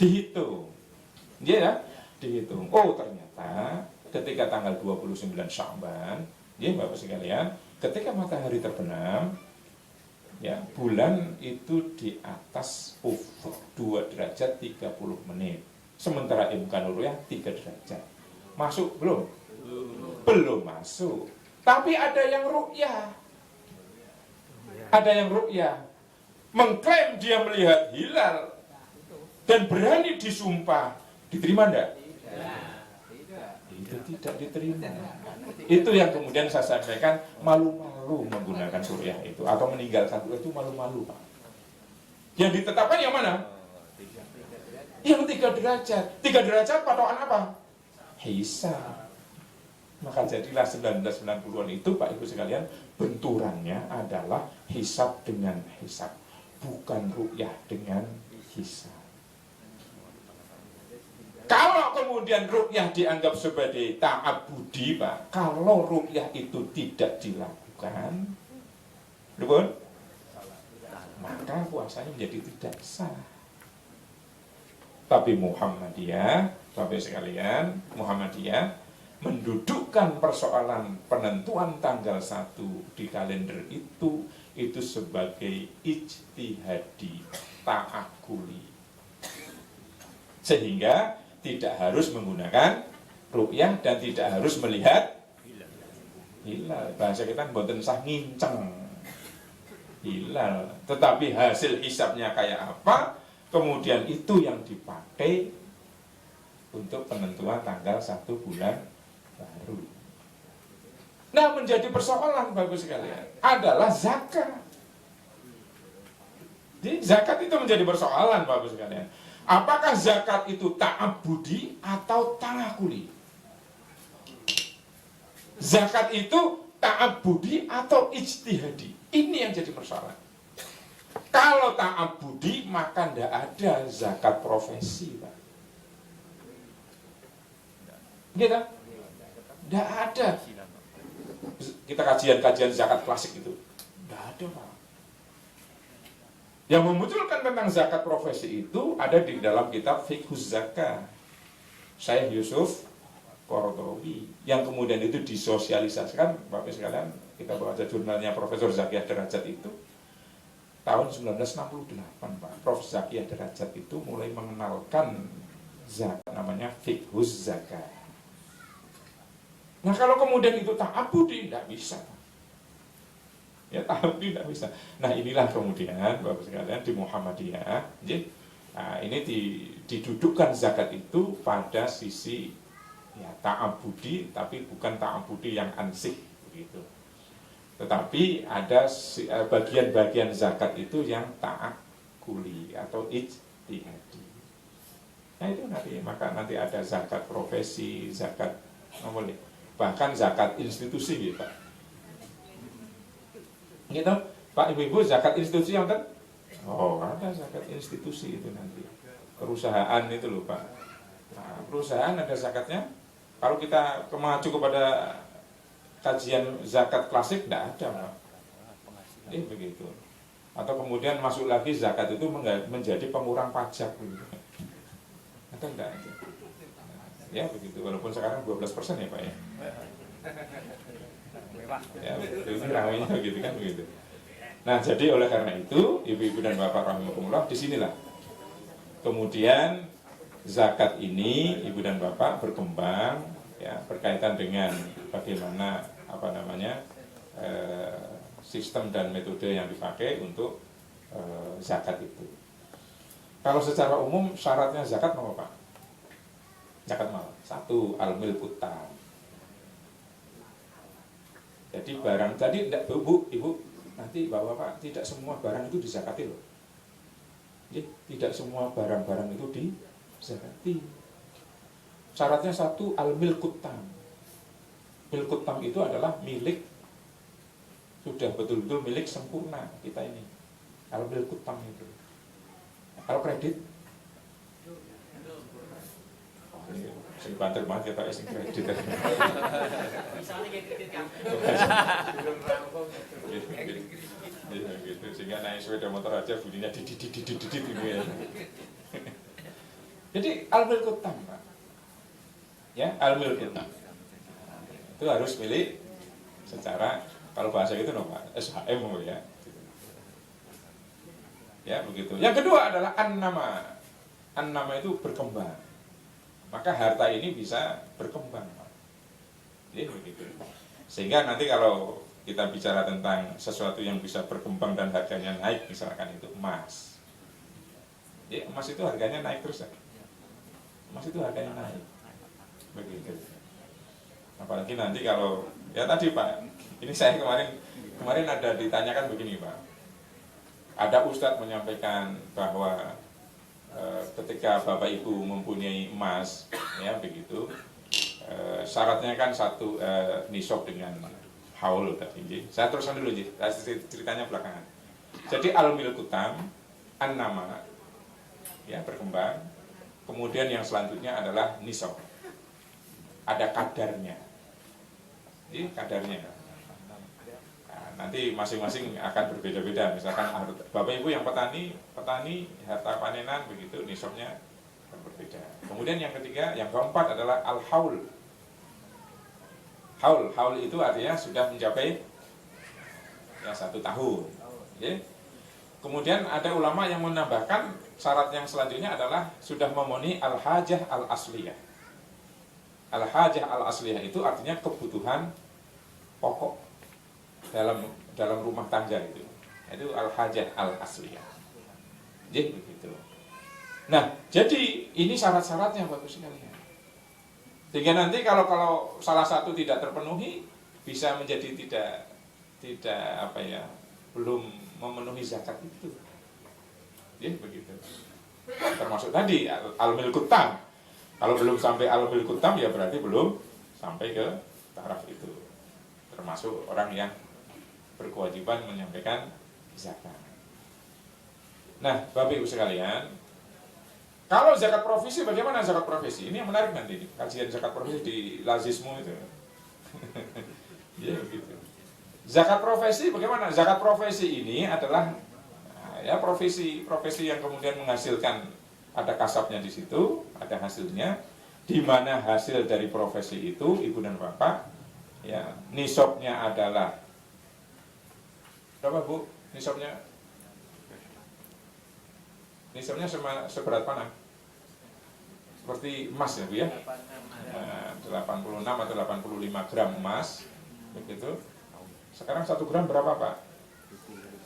Dihitung. Ya, dihitung. Oh, ternyata ketika tanggal 29 Sya'ban, ya Bapak sekalian, ketika matahari terbenam, ya, bulan itu di atas ufuk 2 derajat 30 menit. Sementara imkanur ruqyah 3 derajat. Masuk belum? Belum masuk. Tapi ada yang ruqyah. Mengklaim dia melihat hilal dan berani disumpah. Diterima enggak? Itu tidak diterima. Itu yang kemudian saya sampaikan, malu-malu menggunakan ruqyah itu atau meninggalkan ruqyah itu malu-malu, Pak. Yang ditetapkan yang mana? Yang 3 derajat. 3 derajat patokan apa? Hisab. Maka jadilah 1990-an itu Pak Ibu sekalian, benturannya adalah hisab dengan hisab, bukan ruqyah dengan hisab. Kalau kemudian ruqyah dianggap sebagai ta'abudi, Pak, kalau ruqyah itu tidak dilakukan, betul? Maka puasanya menjadi tidak sah. Tapi Muhammadiyah, Bapak sekalian, Muhammadiyah mendudukkan persoalan penentuan tanggal 1 di kalender itu sebagai ijtihadi, ta'akuli. Sehingga tidak harus menggunakan ruqyah dan tidak harus melihat hilal. Bahasa kita mboten sah nginceng hilal, tetapi hasil hisabnya kayak apa, kemudian itu yang dipakai untuk penentuan tanggal 1 bulan baru. Nah, menjadi persoalan Bapak sekalian adalah zakat. Jadi zakat itu menjadi persoalan Bapak sekalian. Apakah zakat itu ta'abudi atau ta'akuli? Zakat itu ta'abudi atau ijtihadi? Ini yang jadi persoalan. Kalau ta'abudi maka tidak ada zakat profesi, Pak. Gitu? Tidak ada. Kita kajian zakat klasik itu. Tidak ada, Pak. Yang memunculkan tentang zakat profesi itu ada di dalam kitab Fiqhuz Zakah Syekh Yusuf Qaradawi, yang kemudian itu disosialisasikan Bapak sekalian. Kita baca jurnalnya Profesor Zakiyah Derajat itu tahun 1968, Pak. Prof. Zakiyah Derajat itu mulai mengenalkan zakat, namanya Fiqhuz Zakah. Nah, kalau kemudian itu ta'abudi, tidak bisa. Ya tapi tidak bisa. Nah inilah kemudian Bapak sekalian di Muhammadiyah, nah, ini didudukkan zakat itu pada sisi ya ta'abudi, tapi bukan ta'abudi yang ansih begitu. Tetapi ada bagian-bagian zakat itu yang ta'akuli atau ijtihadi. Nah itu nanti ada zakat profesi, zakat boleh, bahkan zakat institusi gitu Pak. Gitu, Pak Ibu-ibu zakat institusi yang kan? Oh ada zakat institusi itu nanti. Perusahaan itu loh Pak. Nah, perusahaan ada zakatnya. Kalau kita mengacu kepada kajian zakat klasik tidak ada Pak. Begitu. Atau kemudian masuk lagi zakat itu menjadi pengurang pajak gitu. Atau enggak ada. Ya begitu, walaupun sekarang 12% ya Pak ya. Ya, ini ramainya begitu kan begitu. Nah, jadi oleh karena itu, ibu-ibu dan bapak rahimakumullah, disinilah kemudian zakat ini, ibu dan bapak berkembang, ya berkaitan dengan bagaimana sistem dan metode yang dipakai untuk zakat itu. Kalau secara umum syaratnya zakat apa Pak? Zakat mal. 1, al-milkut tam. Jadi barang tadi tidak ibu nanti bapak tidak semua barang itu dizakati loh. Tidak semua barang-barang itu dizakati. Syaratnya 1 al-milkut tam. Milkut tam itu adalah milik, sudah betul-betul milik sempurna kita ini. Al-milkut tam itu. Kalau kredit, sing banter banget ya Pak, sing kredit. Misalnya kayak kredit kan. Gitu, sehingga naik sepeda motor aja bunyinya didit gitu ya. Jadi al-milkut tam, Pak. Ya, al-milkut tam. Itu harus milik secara, kalau bahasa itu Pak, SHM ya. Ya, begitu. Yang kedua adalah an-nama. An-nama itu berkembang. Maka harta ini bisa berkembang. Jadi begitu. Sehingga nanti kalau kita bicara tentang sesuatu yang bisa berkembang dan harganya naik, misalkan itu emas. Ya, emas itu harganya naik terus ya. Emas itu harganya naik. Begitu. Apalagi nanti kalau, ya tadi Pak, ini saya kemarin ada ditanyakan begini Pak. Ada ustadz menyampaikan bahwa ketika Bapak Ibu mempunyai emas, ya begitu, syaratnya kan 1 nisab dengan haul tadi. Saya teruskan dulu ceritanya belakangan. Jadi al-milkut tam, an-nama, ya berkembang. Kemudian yang selanjutnya adalah nisab. Ada kadarnya. Ini kadarnya. Nanti masing-masing akan berbeda-beda. Misalkan Bapak Ibu yang petani harta panenan begitu, nisabnya akan berbeda. Kemudian yang ketiga, yang keempat adalah al-haul. Haul itu artinya sudah mencapai ya 1 tahun. Okay. Kemudian ada ulama yang menambahkan syarat yang selanjutnya adalah sudah memenuhi al-hajah al-asliyah. Al-hajah al-asliyah itu artinya kebutuhan pokok dalam rumah tangga itu al-hajah al-asliyah. Jadi begitu. Nah, jadi ini syarat-syaratnya Bapak sekalian. Sehingga nanti kalau salah satu tidak terpenuhi bisa menjadi tidak belum memenuhi zakat itu. Jadi begitu. Termasuk tadi al-milkut tam. Kalau belum sampai al-milkut tam ya berarti belum sampai ke taraf itu. Termasuk orang yang berkewajiban menyampaikan zakat. Nah, Bapak Ibu sekalian, kalau zakat profesi, bagaimana zakat profesi? Ini yang menarik nanti, kajian zakat profesi di Lazismu itu. Ya begitu. Zakat profesi bagaimana? Zakat profesi ini adalah ya profesi yang kemudian menghasilkan, ada kasabnya di situ, ada hasilnya, di mana hasil dari profesi itu, Ibu dan Bapak, ya nisabnya adalah berapa Bu? Nisabnya seberat mana? Seperti emas ya Bu ya? 86 atau 85 gram emas begitu. Sekarang 1 gram berapa Pak?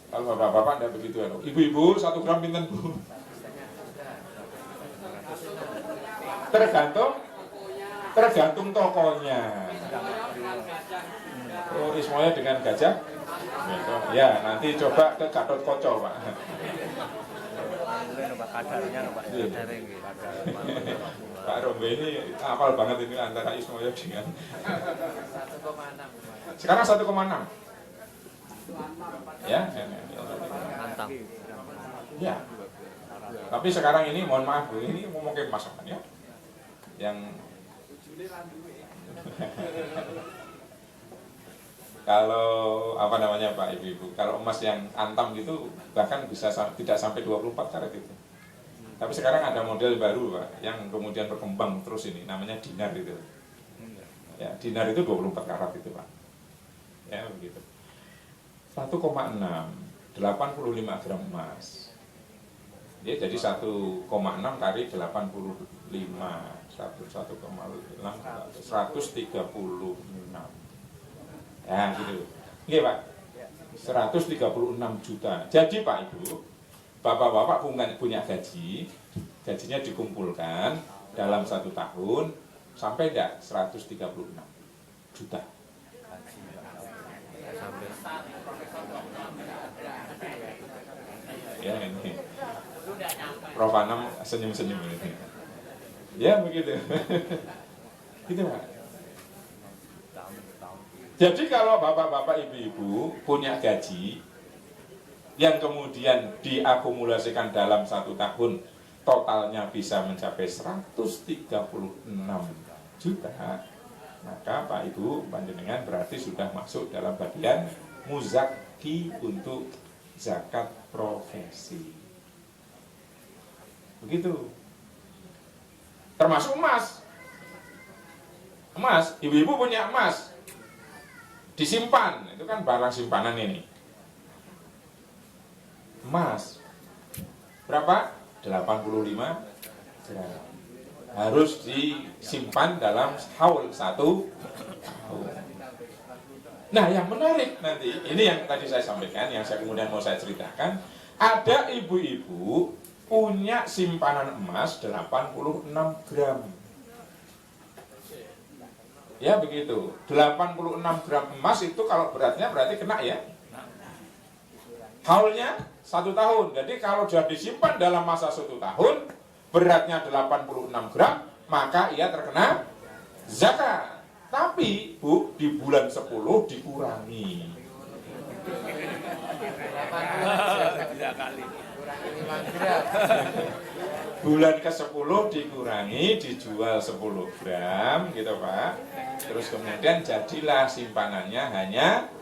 Kalau bapak-bapak tidak begitu. Ibu-ibu 1 gram pinten Bu? Tergantung tokonya. Oh, semuanya dengan gajah. Ya, nanti coba ke Gatot Koco, Pak. Pak Rombe ini hafal banget ini antara Ismoyo dengan 1,6. sekarang 1,6. Ya, Mantap. ya. Tapi sekarang ini mohon maaf Bu, ini ngomong ke masakan ya. Yang kalau apa namanya Pak Ibu-ibu, kalau emas yang antam gitu bahkan bisa tidak sampai 24 karat itu. Tapi sekarang ada model baru Pak, yang kemudian berkembang terus ini, namanya dinar itu. Ya, dinar itu 24 karat itu Pak. Ya begitu. 1,6, 85 gram emas. Ya, jadi 1,6 kali 85, 1,6, 136. Ya gitu. Oke Pak, 136 juta. Jadi Pak Ibu, bapak-bapak punya gajinya dikumpulkan dalam 1 tahun sampai enggak 136 juta. Ya ini Prof. Anam senyum-senyum ini. Ya begitu. Gitu Pak. Jadi kalau bapak-bapak ibu-ibu punya gaji yang kemudian diakumulasikan dalam 1 tahun totalnya bisa mencapai 136 juta, maka Pak Ibu panjenengan berarti sudah masuk dalam bagian muzaki untuk zakat profesi. Begitu. Termasuk emas. Emas, ibu-ibu punya emas. Disimpan, itu kan barang simpanan ini. Emas. Berapa? 85 gram. Harus disimpan dalam haul 1 tahun. Nah, yang menarik nanti, ini yang tadi saya sampaikan, yang saya kemudian mau saya ceritakan, ada ibu-ibu punya simpanan emas 86 gram. Ya begitu, 86 gram emas itu kalau beratnya berarti kena ya. Haulnya 1 tahun, jadi kalau sudah disimpan dalam masa 1 tahun, beratnya 86 gram, maka ia terkena zakat. Tapi Bu, di bulan 10 dikurangi. Bulan ke-10 dikurangi, dijual 10 gram gitu Pak. Terus kemudian jadilah simpanannya hanya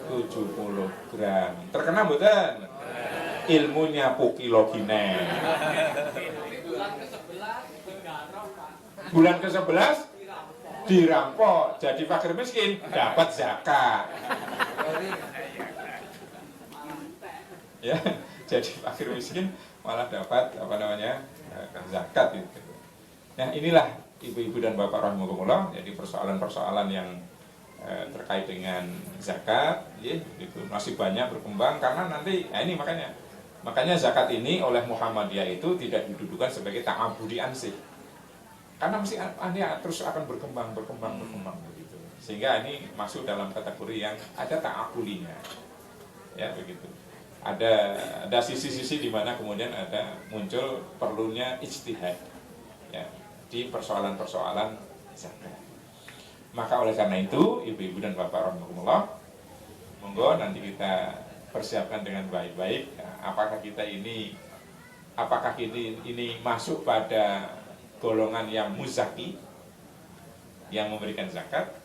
70 gram. Terkena mboten? Ilmunya pukilogine. Bulan ke-11 dirampok, jadi fakir miskin, dapat zakat. Ya, jadi fakir miskin malah dapat apa namanya zakat itu. Nah inilah ibu-ibu dan bapak rahimakumullah, jadi persoalan-persoalan yang terkait dengan zakat, ya, itu masih banyak berkembang karena nanti, nah ini makanya zakat ini oleh Muhammadiyah itu tidak didudukan sebagai ta'abudi ansih, karena mesti terus akan berkembang begitu, sehingga ini masuk dalam kategori yang ada ta'abulinya, ya begitu. Ada sisi-sisi di mana kemudian ada muncul perlunya ijtihad ya di persoalan-persoalan zakat. Maka oleh karena itu ibu-ibu dan bapak rahimakumullah, monggo nanti kita persiapkan dengan baik-baik ya, apakah ini masuk pada golongan yang muzaki yang memberikan zakat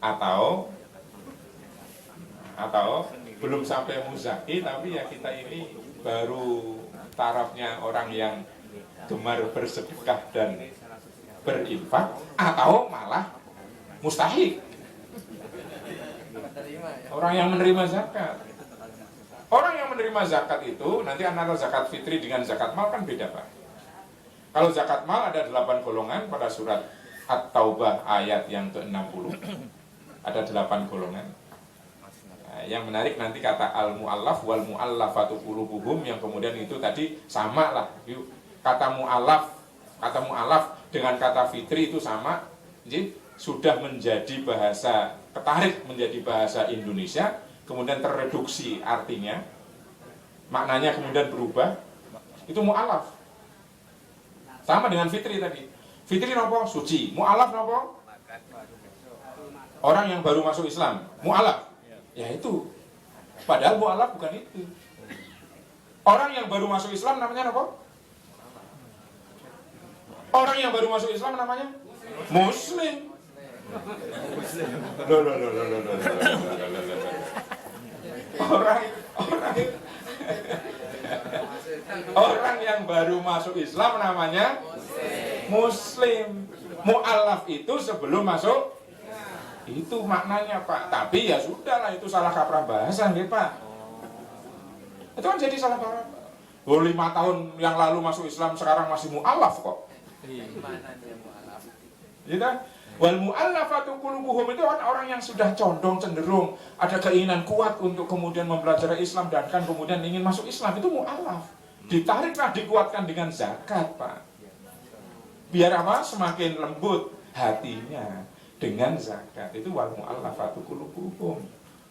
atau belum sampai muzaki, tapi ya kita ini baru tarafnya orang yang gemar bersedekah dan berinfak, atau malah mustahik, orang yang menerima zakat. Orang yang menerima zakat itu nanti antara zakat fitri dengan zakat mal kan beda Pak. Kalau zakat mal ada 8 golongan pada surat At-Taubah ayat yang ke-60, ada 8 golongan. yang menarik nanti kata al-mu'allaf wal mu'allafatu qulubuhum, yang kemudian itu tadi sama lah. Kata mu'allaf dengan kata fitri itu sama. Jadi sudah menjadi bahasa, ketarik menjadi bahasa Indonesia, kemudian tereduksi artinya, maknanya kemudian berubah. Itu mu'allaf. Sama dengan fitri tadi. Fitri nopo? Suci. Mu'allaf nopo? Orang yang baru masuk Islam. Mu'allaf. Ya itu. Padahal mu'allaf bukan itu. Orang yang baru masuk Islam namanya apa? Orang yang baru masuk Islam namanya Muslim. Loh. Orang yang baru masuk Islam namanya Muslim. Mu'allaf itu sebelum masuk. Itu maknanya Pak. Tapi ya sudahlah, itu salah kaprah bahasa nggih Pak. Itu kan jadi salah kaprah. 5 tahun yang lalu masuk Islam, sekarang masih mu'allaf kok. Gimana dia mu'alaf? Gitu kan? Wal mu'allafatu qulubuhum itu kan orang yang sudah condong, cenderung ada keinginan kuat untuk kemudian mempelajari Islam dan kan kemudian ingin masuk Islam, itu mu'allaf. Ditariklah, dikuatkan dengan zakat Pak. Biar apa? Semakin lembut hatinya dengan zakat. Itu wal mu'allafatu qulubuhum.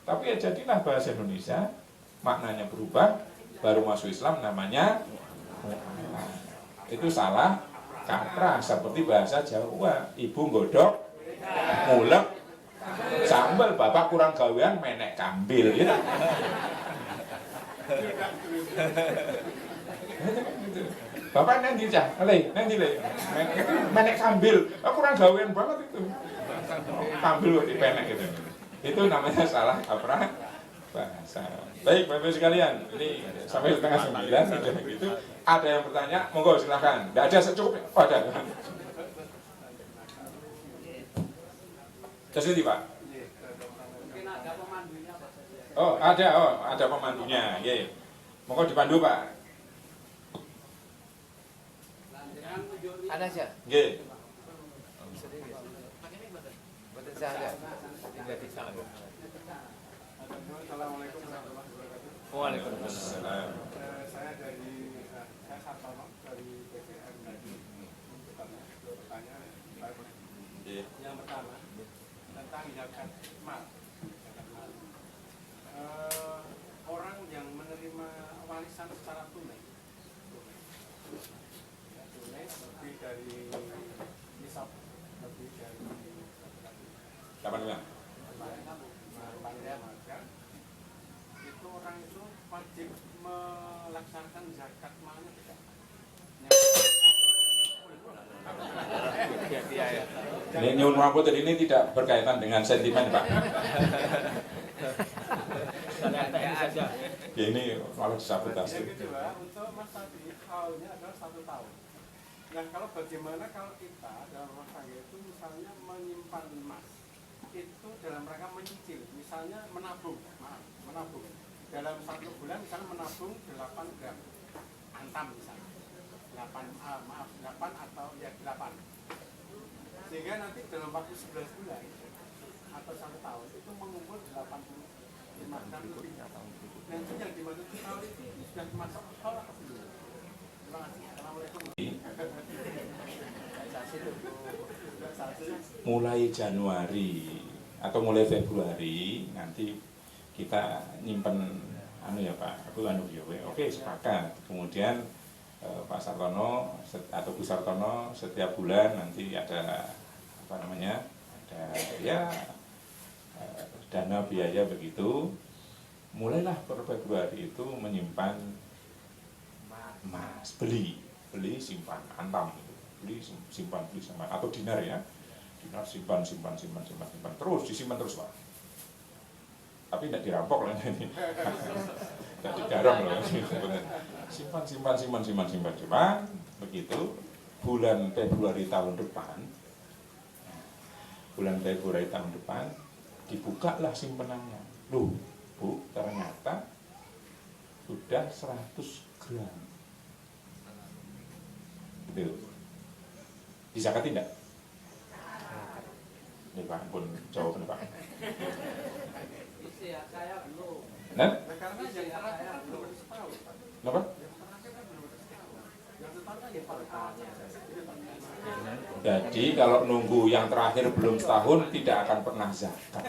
Tapi ya jadilah bahasa Indonesia, maknanya berubah, baru masuk Islam namanya mu'allaf. Itu salah kaprah, seperti bahasa Jawa. Ibu nggodok ngulek sambal, bapak kurang gawean menek kambil gitu. Bapak nanti cah, nanti menek kambil, kurang gawean banget itu. Kambil kok dipenek gitu. Itu namanya salah kaprah bahasa. Baik Bapak sekalian, ini sampai setengah 9 sudah begitu. Ada yang bertanya, monggo silahkan. Tidak ada, cukup. Oh, ada. Jadi Pak. Mungkin ada pemandunya Pak. Oh, ada pemandunya. Nggih. Monggo dipandu Pak. Ada aja. Nggih. Betul saja. Tidak disanggup. Assalamualaikum warahmatullahi wabarakatuh. Waalaikumsalam. Saya Sartono dari BPM. Pertanyaan yang pertama tentang zakat mal. Orang yang menerima warisan secara tunai lebih dari nisab, lebih dari 85. Itu orang itu wajib melaksanakan zakat malnya tidak? Ini nyuwun pun ini tidak berkaitan dengan sentimen Pak. Ya, ini malah disabotase. Yang kedua, untuk Mas tadi haulnya adalah 1 tahun. Nah, kalau bagaimana kalau kita dalam rumah tangga itu misalnya menyimpan emas, itu dalam rangka menyicil, misalnya menabung dalam 1 bulan, misalnya menabung 8 gram antam misalnya 8 atau ya 8, sehingga nanti dalam waktu 11 bulan atau 1 tahun itu mengumpul 85 gram lebih. Nah, itu yang dimaksud tahun itu sudah masuk haul atau belum? Terima kasih. Assalamualaikum. Mulai Januari atau mulai Februari nanti kita nyimpen ya Pak, oke sepakat. Kemudian Pak Sartono atau Bu Sartono setiap bulan nanti ada ada ya dana biaya begitu. Mulailah per Februari itu menyimpan emas, beli simpan antam gitu. Beli simpan atau dinar ya. Dinar simpan terus disimpan terus Pak. Tapi tidak dirampok lah ini. Tidak digarong loh. Simpan begitu bulan Februari tahun depan. Dibukalah simpenannya. Loh, Bu, ternyata sudah 100 gram. Itu. Dizakat tidak? Ini Pak, pun jawab nih Pak. Saya belum Nah, karena yang terakhir kan belum ada setahun, Pak. kenapa? Yang terakhir kan belum ada setahun. Yang setahun kan yang paling awalnya. Jadi kalau nunggu yang terakhir belum setahun tidak akan pernah zakat.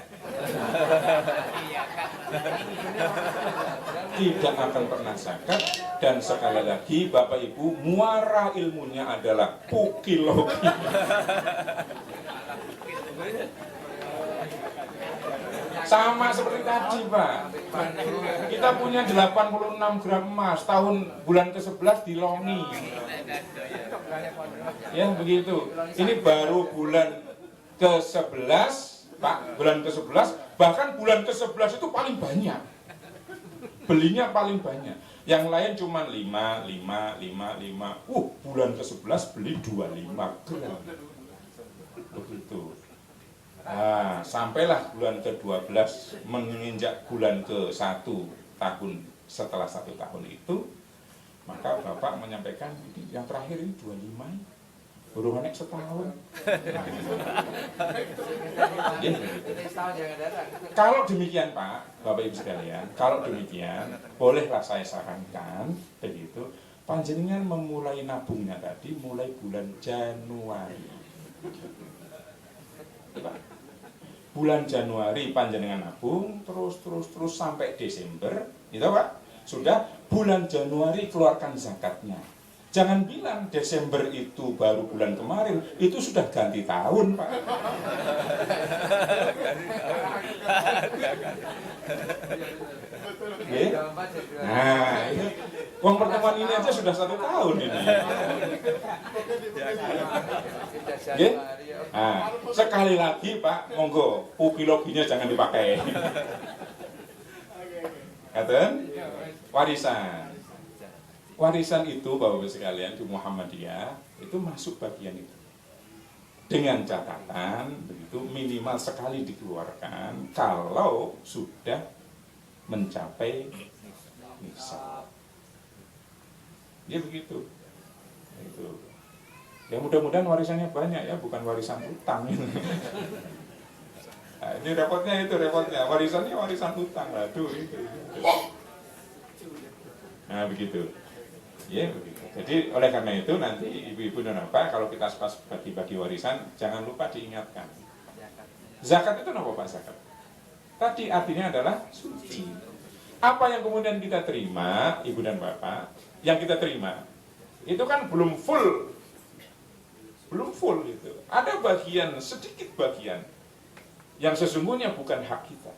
Tidak akan pernah zakat. Dan sekali lagi Bapak Ibu, muara ilmunya adalah pukilogi. Sama seperti tadi Pak, kita punya 86 gram emas, bulan ke-11 dilongi. Ya begitu. Ini baru bulan ke-11 Pak, bulan ke-11. Bahkan bulan ke-11 itu paling banyak, belinya paling banyak. Yang lain cuma 5. Bulan ke-11 beli 25 gram. Begitu. Nah, sampailah bulan ke-12 menginjak bulan ke-1 tahun, setelah 1 tahun itu, maka Bapak menyampaikan yang terakhir ini 25, baru naik setahun. Kalau demikian Pak, Bapak Ibu sekalian, kalau demikian, bolehlah saya sarankan begitu, panjenengan memulai nabungnya tadi mulai bulan Januari. Pak. Bulan Januari panjenengan nabung terus sampai Desember, gitu Pak. Sudah bulan Januari keluarkan zakatnya. Jangan bilang Desember itu baru bulan kemarin, itu sudah ganti tahun Pak. Nah, ini uang pertemuan ini aja sudah 1 tahun ini. Nah, sekali lagi Pak, monggo pukiloginya jangan dipakai. Katen? Warisan itu Bapak-Ibu sekalian di Muhammadiyah itu masuk bagian itu. Dengan catatan begitu minimal sekali dikeluarkan kalau sudah mencapai nisab. Ya begitu. Itu. Ya mudah-mudahan warisannya banyak ya, bukan warisan utang. Nah, ini repotnya, warisannya warisan utang. Aduh itu. Nah begitu. Ya begitu. Jadi oleh karena itu nanti ibu-ibu dan bapak kalau kita pas bagi-bagi warisan jangan lupa diingatkan. Zakat itu apa Pak zakat? Tadi artinya adalah suci. Apa yang kemudian kita terima, ibu dan bapak, yang kita terima itu kan belum full itu. Ada sedikit bagian yang sesungguhnya bukan hak kita.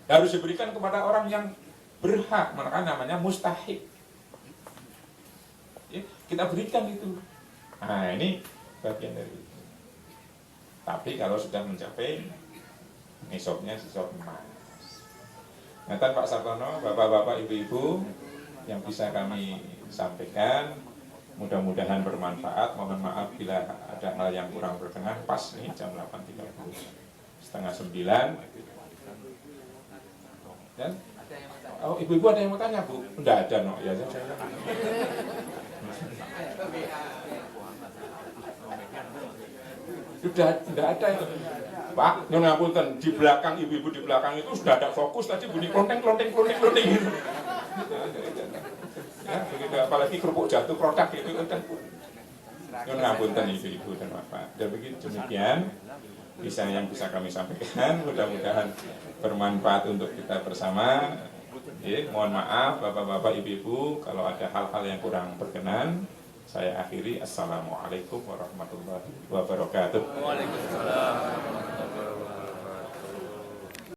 Harus diberikan kepada orang yang berhak, maka namanya mustahik. Ya, kita berikan itu. Nah ini bagian dari itu. Tapi kalau sudah mencapai nisabnya nisab emas. Ngatan Pak Sartono, bapak-bapak, ibu-ibu yang bisa kami sampaikan, mudah-mudahan bermanfaat. Mohon maaf bila ada hal yang kurang berkenan. Pas nih jam 8.30, setengah 9. Dan oh, ibu-ibu ada yang mau tanya Bu? Enggak ada no. Ya saya. Sudah tidak ada itu. Pak, nyuwun ngapunten, di belakang ibu-ibu di belakang itu sudah ada fokus tadi bunyi klonteng gitu. Ya, begitu apalagi kerupuk jatuh produk itu kan. Nyuwun ngapunten ibu-ibu dan bapak. Dan begitu demikian yang bisa kami sampaikan, mudah-mudahan bermanfaat untuk kita bersama. Mohon maaf bapak-bapak, ibu-ibu kalau ada hal-hal yang kurang berkenan. Saya akhiri. Assalamualaikum warahmatullahi wabarakatuh. Waalaikumsalam.